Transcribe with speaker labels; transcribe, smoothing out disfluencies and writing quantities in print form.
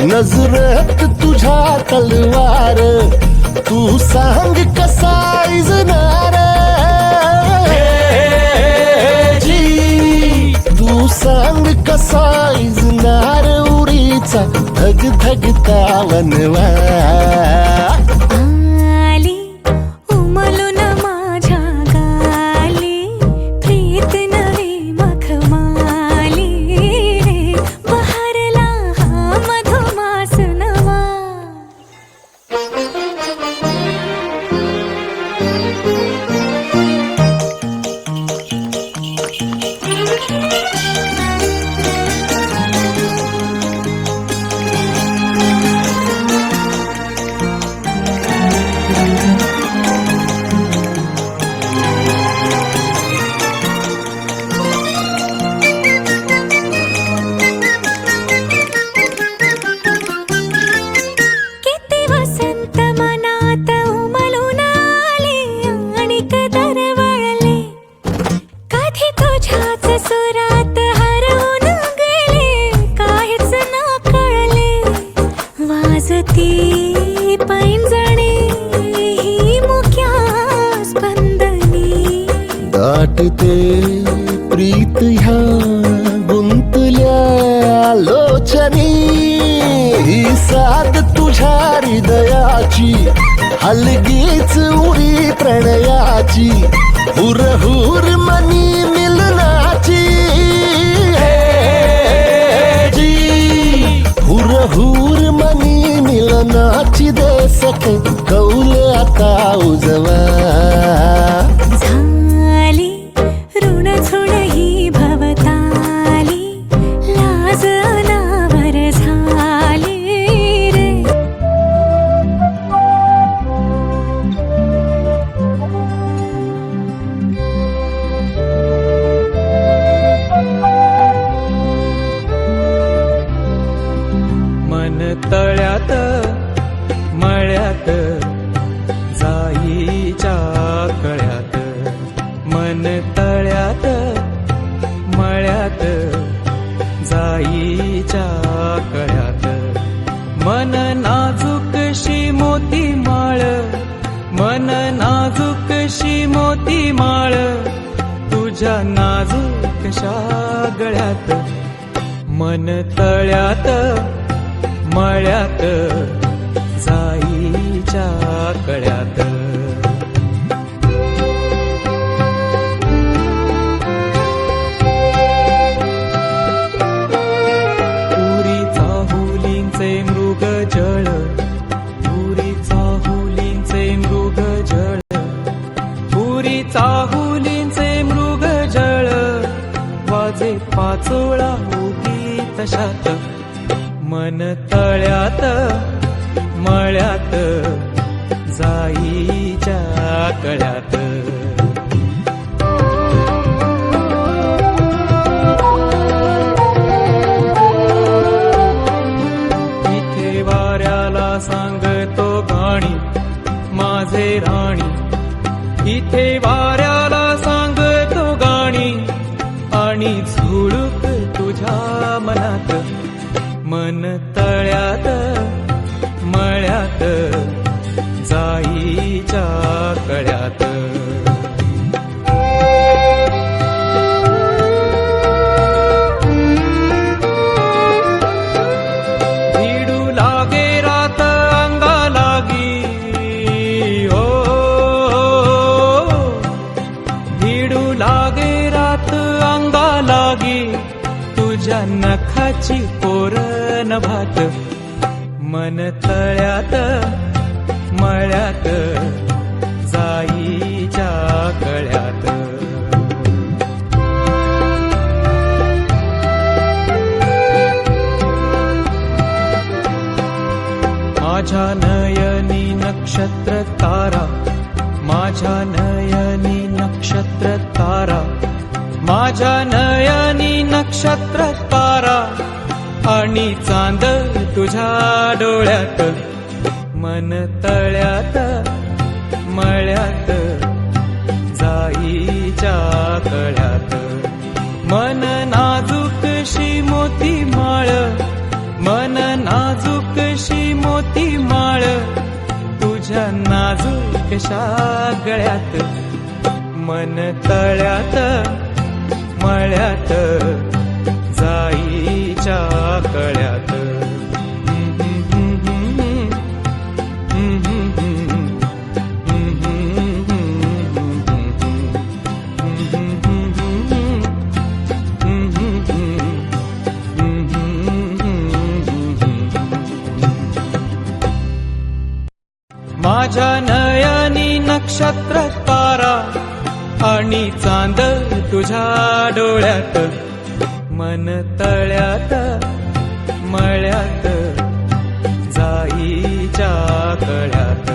Speaker 1: नजरेत तुझ्या तलवार, तू सांग कसा इजनार जी, तू सांग कसा इजनार उरीचा धग धगता वनवा.
Speaker 2: वाजती पैंजणे ही मुक्या स्पंदनी,
Speaker 1: दाटते प्रीत ह्या गुंतल्या लोचनी. ही साद तुझ्या हृदयाची हलगीच उरी प्रणयाची, हुरहुर मनी मिलनाची हुरहुर मनी मिलनाची दे सखे कौल आता उजवा.
Speaker 2: झाली ऋण झुण ही भवताली, लाज अनावर झाली रे.
Speaker 3: मन तळ्यात मळ्यात जाईच्या कळ्यात, मन तळ्यात मळ्यात जाईच्या कळ्यात. मन नाजूकशी मोती माळ, मन नाजूकशी मोती माळ, तुझ्या नाजूकशा गळ्यात. मन तळ्यात मळ्यात जाईच्या कळ्यात. पुरीचा हुलींचे मृग जळ, पुरीचा हुलींचे मृग जळ, पुरीचा हुलींचे मृग जळ, वाजे पाचोळा उगी तशात. मन तळ्यात मळ्यात जाईच्या कळ्यात. इथे वाऱ्याला सांगतो गाणी माझे राणी, इथे वाऱ्याला सांगतो गाणी, आणि झुळूक तुझ्या मनात. मन तळ्यात मळ्यात जाईच्या कळ्यात. भिडू लागे रात अंगा लागी, ओ भिडू लागे रात अंगा लागी, तुझ्या नखाची पोरण भात. मन तळ्यात मळ्यात जाईच्या कळ्यात. माझ्या नयनी नक्षत्र तारा, माझ्या नयनी नक्षत्र तारा, माझ्या नयनी नक्षत्र तारा, आणि चांद तुझ्या डोळ्यात. मन तळ्यात मळ्यात जाईच्या कळ्यात. मन नाजूकशी मोती माळ, मन नाजूक मोती माळ तुझ्या नाजूकशा गळ्यात मन तळ्यात मळ्यात जाईच्या कळ्यात माझ्या नयनी नक्षत्र तारा आणि चांद तुझ्या डोळ्यात मन तळ्यात मळ्यात जाईच्या कळ्यात